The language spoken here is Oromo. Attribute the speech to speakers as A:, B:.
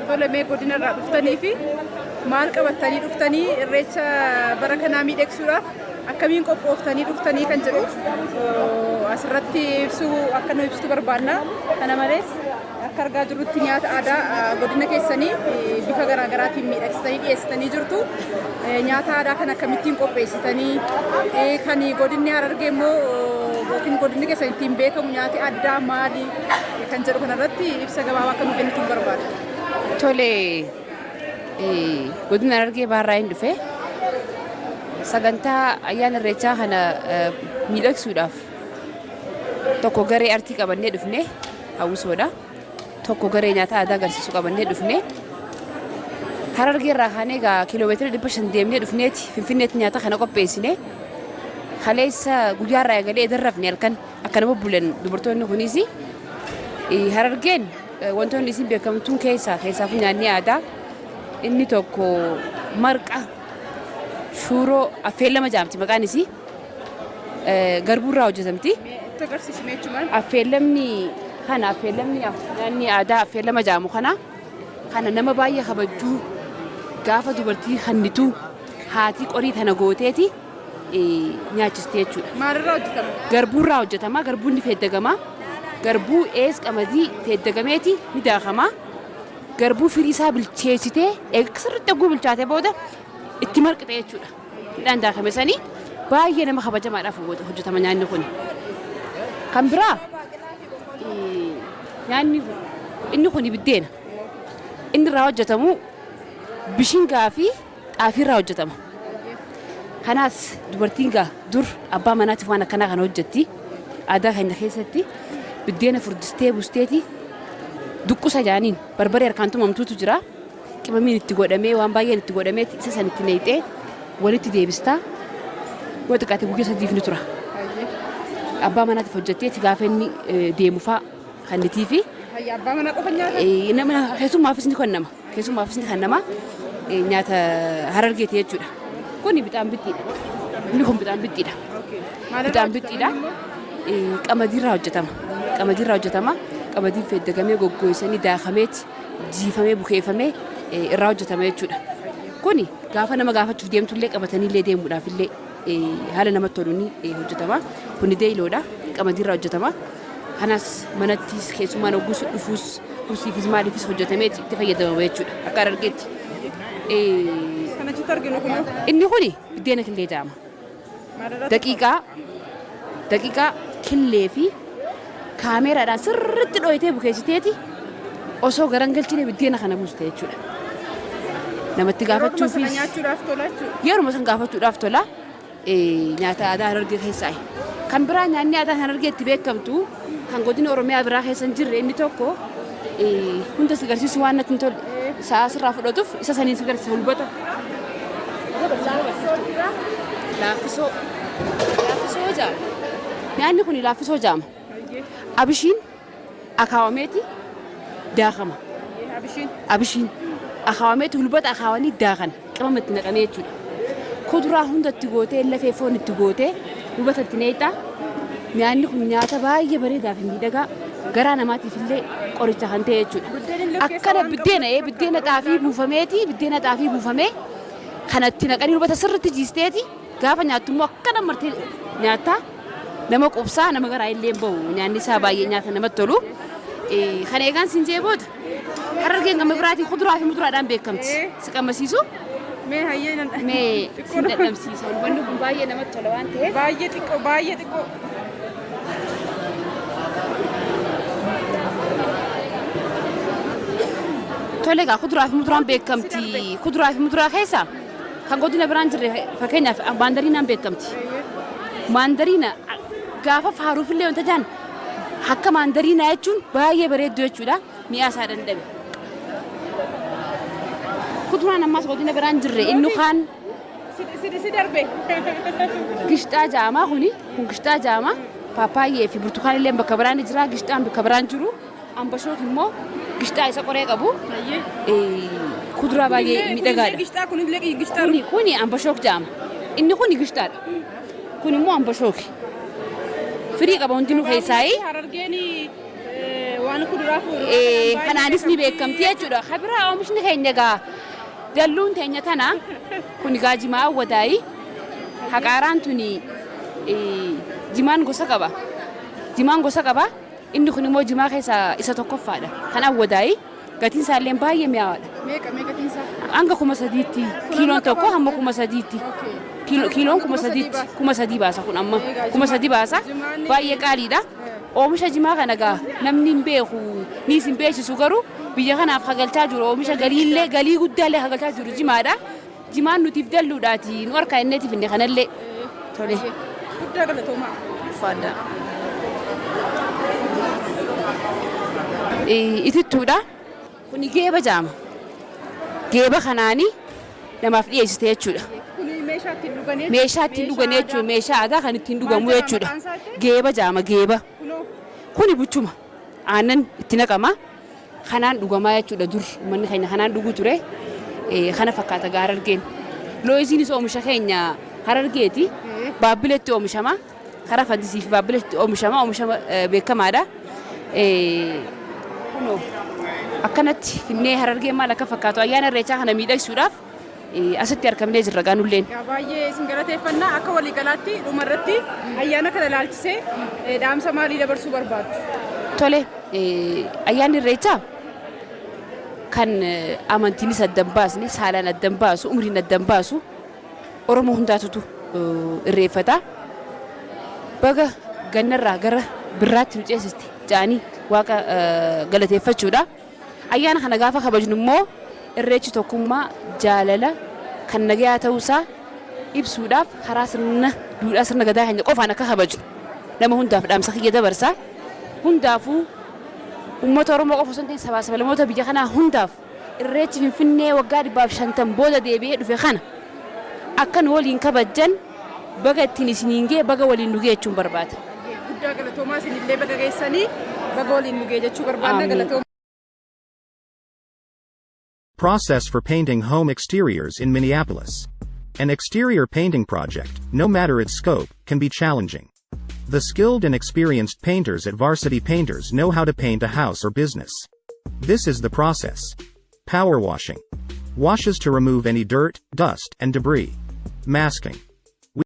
A: Tole mee godina irraa dhuftanii fi maal qabattanii dhuftanii irreecha bara kanaa miidhagsuudhaaf akkamiin qophooftanii dhuftanii kan jedhu asirratti ibsuu akka nu ibsitu barbaanna. Kana malees akka argaa jirrutti nyaata aadaa godina keessanii bifa garaa garaatiin miidhagsitanii dhiyeessitanii jirtu. Nyaata aadaa kan akkamittiin qopheessitanii kan godinni Harargee immoo yookiin godinni keessan ittiin beekamu nyaati addaa maali kan jedhu kanarratti ibsa gabaabaa akka nu kennitu barbaada.
B: Tole godina Harargee baarraa hin dhufe sagantaa ayyaana irreechaa kana miidhagsuudhaaf tokko garee artii qabannee dhufne hawwisoodha. Tokko garee nyaata aadaa agarsiisu qabannee dhufne Harargee irraa kaanee kiiloomeetira 500 deemnee dhufneeti Finfinneetti nyaata kana qopheessine. Kaleessa guyyaa irraa eegalee darrafne halkan akka nama bulan dubartoonni kunis Harargeen wantoonni isin beekamtuun keessaafuu nyaanni aadaa inni tokko marqa shuuroo affeellama jaamti maqaan isii garbuurraa hojjetamti. Affeellamni nyaanni aadaa affeellama jaamu kana nama baay'ee kabajjuu gaafa dubartii hannituu haati qorii tana gooteeti nyaachistee jechuudha.
A: Maalirraa hojjetama?
B: Garbuurraa hojjetama. Garbuun ni feeddagama. Garbuu ees qamadii feeddagameeti ni daakama. Garbuu firii isaa bilcheessitee sirriitti eeguu bilchaatee booda itti marqite jechuudha. Midhaan daakame sanii baay'ee nama kabajamaadhaaf hojjetama nyaanni kun. Kan biraa nyaanni inni kun biddeena. Inni irraa hojjetamu bishingaa fi xaafiirraa hojjetama. Kanaas dubartiin dur abbaa manaatiif waan akkanaa kana hojjetti. Aadaa keenya keessatti biddeena furdistee busteeti duqqusa jaaniin barbaree harkaan tumamtuutu jira. Qimamiin itti godhamee waan baay'een itti godhamee isa san itti neeyxee walitti deebistaa yoo xiqqaate guyyaa sadiif ni tura. Abbaa manaatiif hojjetteeti gaafa inni deemufaa hannitii fi
A: abbaa manaa qofa nyaata?
B: Keessummaafis ni kannama nyaata Harargeeti jechuudha. Kun bixaan bittiidha. Inni kun bixaan bittiidha. Bixaan bittiidha. Qamadiirraa hojjetama. Qamadiin feeddagamee goggoysanii daakameeti jiifamee bukeeffamee irraa hojjetama jechuudha. Kuni gaafa nama gaafachuuf deemtullee qabataniillee deemuudhaafillee haala namatti toluun hojjetama. Kuni deeyiloodha. Qamadiirraa hojjetama. Kanas manattis keessummaan hogguus dhufuus dhusiifis maaliifis hojjetamee itti fayyadamama jechuudha. Akka Harargeetti. Inni kuni biddeena killee jedhama. Daqiiqaa killee fi kaameeraadhaan sirriitti dhoyitee bukeessiteeti osoo garangalchine biddeena kana buuste jechuudha. Namatti gaafachuufis yeruma san gaafachuudhaaf tola. Nyaata aadaa Harargee keessaa kan biraa nyaanni aadaa Harargeetti beekamtu kan godina Oromiyaa biraa keessa hin jirre inni tokko hunda si agarsiisu waan natti hin tolle sa'a sirraa fudhatuuf isa saniin si agarsiisa hulbata. Laaffisoo jaama. Nyaanni kun laaffisoo jaama. Abishiin akaawameeti daakama. Abishiin akaawameeti hulbata akaawanii daakan qimama itti naqamee jechuudha. Kuduraa hundatti gootee lafee foon itti gootee hulbata itti neexaa. Nyaanni kun nyaata baay'ee bareedaa fi miidhagaa garaa namaatiif illee qoricha kan ta'e jechuudha. Akkana biddeena xaafii buufamee kanatti naqanii hulbata sirriitti jiisteeti gaafa nyaattu immoo akkana martee nyaattaa nama qubsaa nama garaa illee bahu nyaanni isaa baay'ee nyaata namatti tolu. Kana eegaan siin jee booda Harargeen gama biraatiin kuduraa fi muduraadhaan beekamti. Si qammasiisu?
A: Mee
B: sin dadhabsiisa. Wanni kun baay'ee namatti tola waan ta'eef.
A: Baay'ee xiqqoo.
B: Tole kuduraa fi muduraan beekamti. Kuduraa fi muduraa keessa kan godina biraan jirre fakkeenyaaf maandariinaan beekamti. Maandariina gaafa faaruufillee wanta jaan akka maandariinaa jechuun baay'ee bareeddu jechuudha. Mi'aa isaa dandame. Kuduraan ammas godina biraan jirre inni kaan
A: si darbe.
B: Gishxaa jaamaa kun gishxaa jaamaa paappaayee fi burtukaan illee bakka biraan jira. Gishxaan bakka biraan jiru. Ambashoot immoo gishxaa isa qoree qabu. Kuduraa baay'ee miidhagaadha.
A: Gishxaa kunillee gishxaa.
B: Kuni ambashook jaama. Inni kun gishxaadha. Kun immoo ambashooki. Firii qaba hundinuu keessaa.
A: Harargeen waan kuduraaf
B: kanaanis ni beekamti jechuudha. Kabiraa oomishni keenya gaa dalluun teenya tana kun gaa jimaa awwadaayi haqaaraan tuni jimaan gosa qaba. Jimaan gosa qaba inni kun immoo jimaa keessaa isa tokkoffaadha. Kan awwadaayi gatiin isaallee baay'ee mi'aawaadha.
A: meeqa gatiin isaa?
B: Hanga 3,000 kiiloon tokko hamma 3,000. Kiiloon 3,000 baasa kun amma 3,000 baasa baay'ee qaaliidha. Oomisha jimaa kana gaa namni hin beeku niis hin beeksisu garuu biyya kanaaf hagalchaa jiru oomisha galii guddaallee hagalchaa jiru jimaadha. Jimaan nutiif dalluudhaati nu harkaa inneetiif inni kanallee tole.
A: Guddaa galatoomaa.
B: Faadda. Itittuudha. Kuni geeba jaama. Geeba kanaanii namaaf dhiyeessite jechuudha. Meeshaa ittiin dhuganii jechuudha. Meeshaa aadaa kan ittiin dhugamu jechuudha. Geeba jaama geeba. Kuni buchuma aannan itti naqama kanaan dhugamaa jechuudha. Dur uummanni keenya kanaan dhuguu ture. Kana fakkaata gaa Harargeen. Looyisiinis oomisha keenya Harargeeti. Baabbileetti oomishama. Karaa Fantisiif fi Baabbileetti oomishama. Oomishama beekamaadha. Kunoo akkanatti finnee Harargeen maal akka fakkaatu ayyaana irreechaa kana miidhagsuudhaaf asitti argamnee jirra gaanulleen.
A: Baay'ee isin galateeffannaa akka waliigalaatti dhumarratti ayyaana kana ilaalchisee dhaamsa maalii dabarsuu barbaaddu?
B: Tole ayyaanni irreechaa kan amantiinis addan baasne saalaan addan baasu umriin addan baasu Oromoo hundaatutu irreeffata. Baga gannarraa gara birraatti nu ceesiste jaanii waaqa galateeffachuudha. Ayyaana kana gaafa kabajnu immoo irreechi tokkummaa jaalala kan nagayaa ta'uusaa ibsuudhaaf karaa duudhaa sirna gadaa keenya qofaan akka kabajnu nama hundaaf dhaamsa kiyya dabarsa. Hundaafuu uummata Oromoo qofa osoo hin ta'in sabaa sablammoota biyya kanaa hundaaf irreechi Finfinnee waggaa 150 booda deebi'ee dhufe kana akka nu waliin kabajjan baga ittiin isiniin gee baga waliin nu gee jechuun barbaada.
A: Guddaa galatoomaa isinillee baga geessanii baga waliin nu gee jechuu barbaadna galatoomaa.
C: Process for painting home exteriors in Minneapolis. An exterior painting project, no matter its scope, can be challenging. The skilled and experienced painters at Varsity Painters know how to paint a house or business. This is the process. Power washing. Washes to remove any dirt, dust, and debris. Masking.